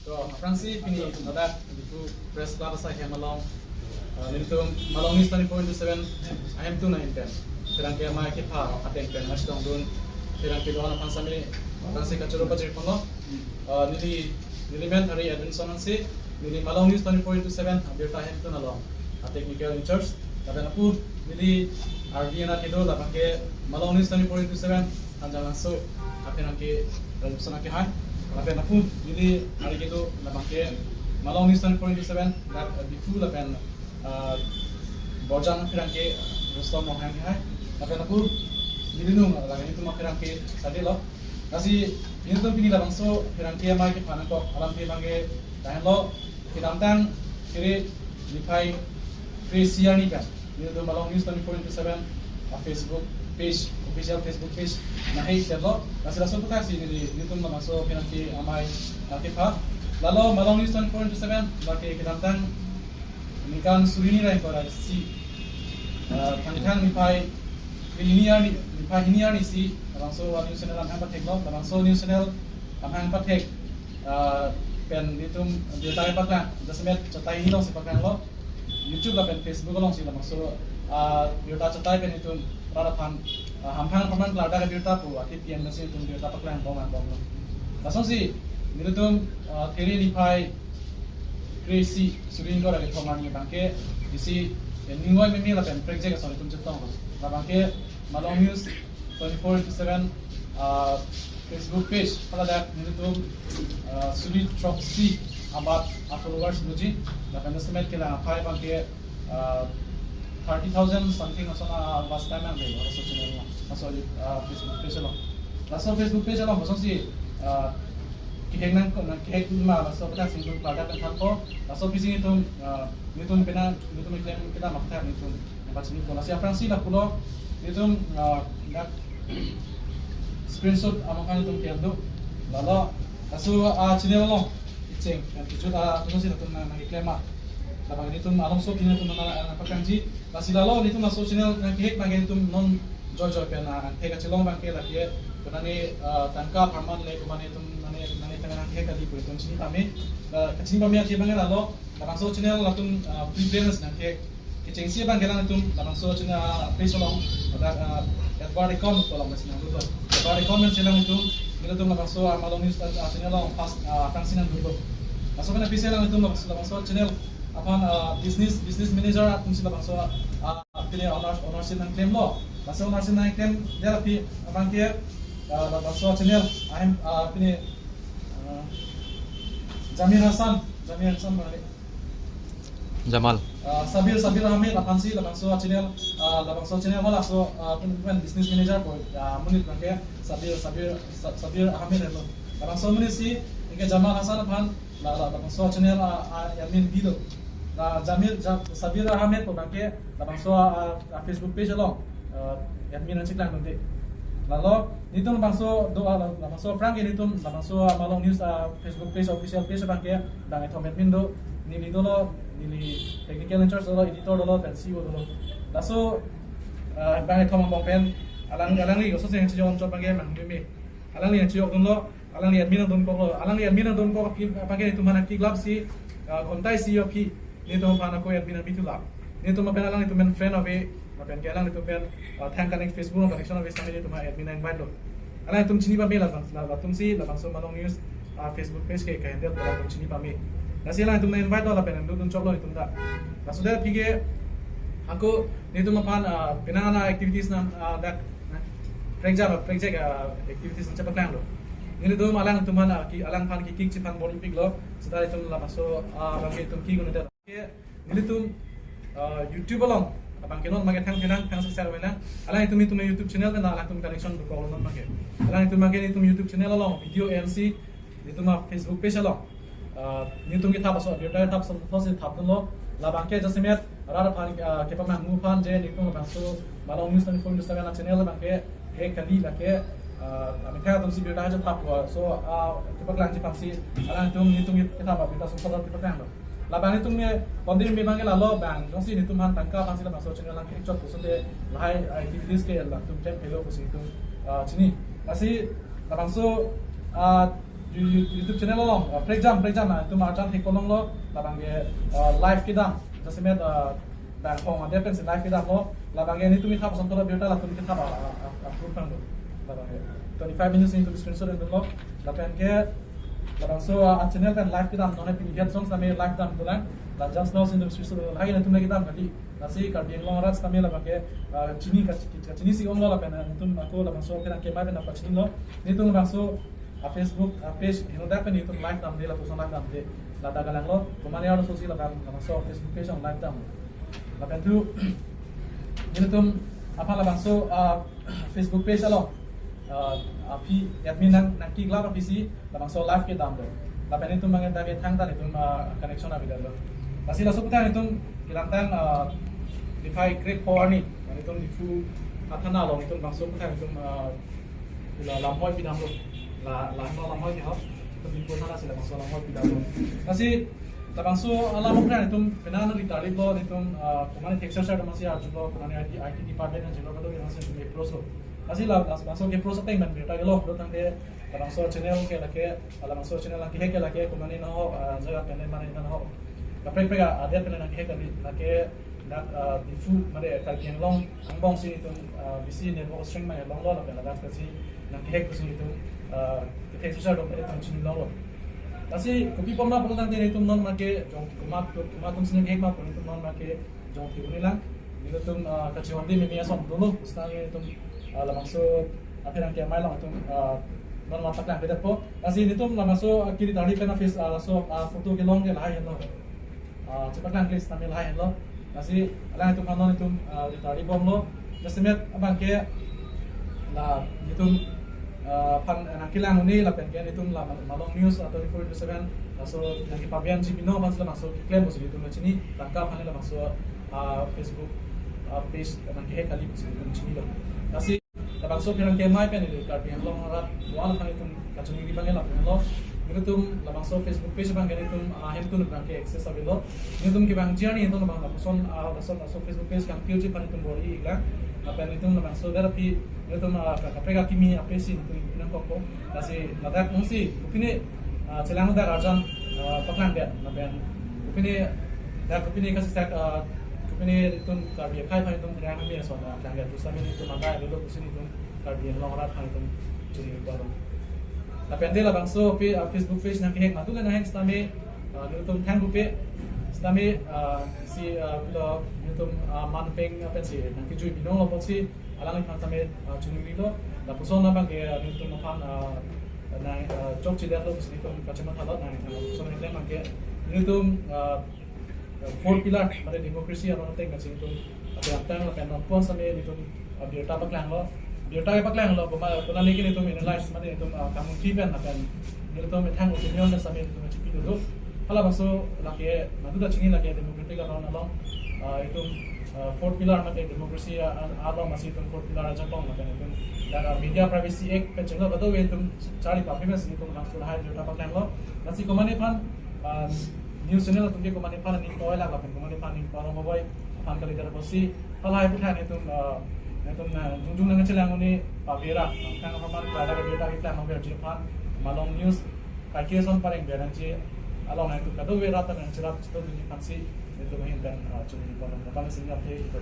So Fransi pini nada itu press club sa kaya malong nito malong is 24/7 I am 219 terang kaya ma kita aten pen mas dong dun terang kilo na pansami Fransi kacuro pa jek pono nili men hari Edwinson si nili malong is 24/7 abirta hem tu nalong a technical in church tapi napu nili RV na kido la pake malong is 24/7 anjalan so aten ke sana ke hai Lapen aku jadi hari itu lapanke malong nistan 47 that bifu lapen bojang pirangke rustom mohang hai lapen aku jadi nung lapen itu mak pirangke tadi lo kasi ini tuh pilih lapang so pirangke mai ke panan kok alam ke bangke tahan lo kidamtang kiri lipai Krisia ni kan ini tuh malong nistan 47 Facebook page official Facebook page na hey terlo nasa tu kasi ni tuh masuk pinanti amai nakita lalu malong news 24/7 bagi kedantang nikan surini rai para si tangkang nipai ini si langsung news channel amhang patek lo langsung news channel amhang patek pen itu dia tarik patang dasmet cetai hilong sepakan lo YouTube lah pen Facebook long sih langsung dia cetai pen itu rada pan hampang paman kelada ke birta pu aktif yang nasi tum birta paklan bom langsung sih ini tuh teri lipai crazy surin ko lagi thoman ni bangke isi ningoi memi la pen project sorry tum chetong la bangke malong news 24/7 Facebook page pada dak ini tuh sulit troxy about followers buji la pen estimate kila pai bangke 30,000 something or some last time and they also channel also Facebook page lo langsung Facebook page lo langsung si kiheng nang kiheng ma langsung kita singgung pada kan tanpo langsung bising itu pena itu mungkin kita makta itu baca ni pun nasi apa sih lah pulo itu nak screenshot amakan itu kiando lalu langsung channel lo iceng dan tujuh langsung sih tu nang iklema Lapang itu malam so kini tu mana apa kanji masih lalu itu masuk channel kehek bagi itu non joy pena kehek celong bagi lagi pernah ni tangka perman le kemana itu mana tengah kehek kali pun itu sini kami kecil kami aja bagi lalu lapang so channel lalu preference nak kehek kecil sih bagi lalu itu lapang so channel page long ada Edward Econ kalau masih nak lupa Edward Econ channel itu tu lapang so malam news channel long pas pangsinan dulu masuk kena PC lang itu lapang so channel Upon business manager atum sila bangso pilih ownership ng claim lo. Bangso ownership ng claim dia api abang kia bangso channel I'm pilih Jamil Hasan mana Jamal Sabir Ahmed apan si bangso channel wala so pun business manager po munit bangke Sabir Ahmed lo. Bangso munit si ingke Jamal Hasan apan bangso channel admin video Sabir Ahmed po bangke bangso Facebook page lo admin ang ciklang nanti lalu nito bangso bangso prank nito bangso malong news Facebook page official page bangke bang ito admin do nili technical in charge do editor do dan CEO do laso bang ito mong pen alang li so sing chijon cho bangke mang mimi alang li chiyo do alang li admin don ko alang li admin don ko bangke itu mana ki club si kontai CEO ki nito pana ko admin bitula nito mapen alang itu men friend away mapen kelang itu pen thank connect Facebook connection away sampai itu ma admin invite lo alang itu chini pa mela la tum si la bangso malong news Facebook page ke handle la tum chini pa me nasi alang itu men invite lo la pen dun choklo itu nda la sudah pige aku nito mapan pinana activities na that project activities na cepat lang lo ini tu alang itu mana ki alang pan ki kick cipan Olympic lo setelah itu la masuk bangke itu ki guna ini tu YouTube long abang kenon maget hang sukses wala alang itu YouTube channel kan alang tu connection do ko non maget alang itu YouTube channel long video MC itu ma Facebook page long ini tu kita pasal dia tap solusi tap lo la bangke jasmet rara pan ke pa mang pan je itu ma so malong news 24/7 channel bangke he kali bangke Amerika tu si berita aja tap so kita kelang cipang si alang itu kita apa kita sukses kita kelang lo labang itu ni kondir memang ke lalu bang nasi itu man tangka pasti lah masuk channel lang kicot tu sudah lahai activities ke lah tu cek hello kusi itu sini nasi labang so YouTube channel lo breakjam na itu marjan hikolong lo labange live kidang jasemet bang hong ade pen live kidang lo labange ni tumi khap santola biota la tumi khap approve kan lo labange 25 minutes into screenshot and lo laban ke labang so channel kan live kidang none pin get songs name live dam tulang la just now into screenshot lo hai na tumi kidang kali nasi ka ding long rats kami labange chini si ong lo laban tum aku labang so kena ke mai pen apa chini lo ni tum labang so Facebook page you know that pen itu live dam de la person live dam de la daga lang lo kumani aro so si la bang so Facebook page on live dam la pen tu ini tum apa la bang so Facebook page alo api admin nang ki glab api si la bang so live ke dam de la pen itu mangen da ke thang ta itu connection abi lo masih la so putan itu kilantang defy great power ni itu difu athana lo itu bang so putan itu la lamoi pidam lo la lamoi ki hop tapi pun sana sila bangso lamoi pidam lo kasi ta bangso lamoi pran itu penan retarded lo itu kumani texture share masih arju lo kumani IT department na jelo kado yang masih ke proso kasi la bangso ke proso teng man beta lo do tang de ta bangso channel ke lake ala bangso channel ke ke lake kumani no ho jaga pene mane na ho kapre pega ada pene na ke lake nak difu mare ka yang long angbong si itu bisi ne bo string mane long lo la pena kasi nak ke kusi itu kita susah dong pada tahun ini lalu. Tapi kopi pom lah perlu tentang itu non make jong kumat sini kek mat itu non make jong tipu ni lang. Itu tum kacauan di media som dulu. Sekarang itu lah masuk apa yang kita main lah itu non matak lah beda po. Tapi itu lah masuk kiri tadi pernah face so foto ke long ke lain lo. Cepat lah klis tamil lain lo. Tapi lah itu non itu di tadi pom lo. Jadi met abang ke lah itu pan nakilang ini lah pengen itu lah malong news atau 24/7 masuk yang pabian si pino masuk masuk klaim masuk itu macam ni tangkap hanya lah masuk Facebook page nanti kali masuk itu macam ni lah nasi lah masuk pirang kemai pen itu kartu yang long rat wal kan itu kacung ini bangnya lah pen lo itu lah masuk Facebook page bang itu hem tu nak ke access abil lo itu kita bang journey itu lah person masuk Facebook page kan kiri pan itu bori iklan apa itu lah masuk terapi itu kapega kimi apresi itu ina koko kasi ladak mungsi upini celang dak arjan paklan dia naben upini kasi sak upini itu karbi kai pai itu dia kami so na langga tu sami itu manda itu kusini itu karbi long rat pai itu jadi baru naben dia lah bangso Facebook page nak hek matu kan hek stami itu tang rupe stami si bilo itu manpeng apa sih nanti jui binong lo si alang ikan sampai cungi itu, dah pusong nama ke itu makan na cok cedera tu sini tu kacamata thalat na pusong ni klaim ke itu 4 pilar pada demokrasi atau nanti ngasih itu ada yang lah kan pun sampai itu biota paklang lo pernah lagi itu analyze mana itu kamu tipen akan itu metang opinion dan sampai itu macam itu dulu kalau masuk lagi madu dah cingin lagi demokrasi kalau nalong itu 4 pilar macam demokrasi atau masih itu 4 pilar aja kong macam itu dan media privacy act pencegah betul itu cari publikasi itu langsung hai biota paklang lo nasi komani pan news channel tu ke komani pan ni toy lah komani pan ni orang bawa pan kali terposi kalau hai putan itu junjung dengan celang ini pavera kan orang ada berita kita mau berjumpa malong news kaki son paling beranci along itu kado berata dengan cerap itu di pansi itu mungkin dan cuma di kolam apa sehingga itu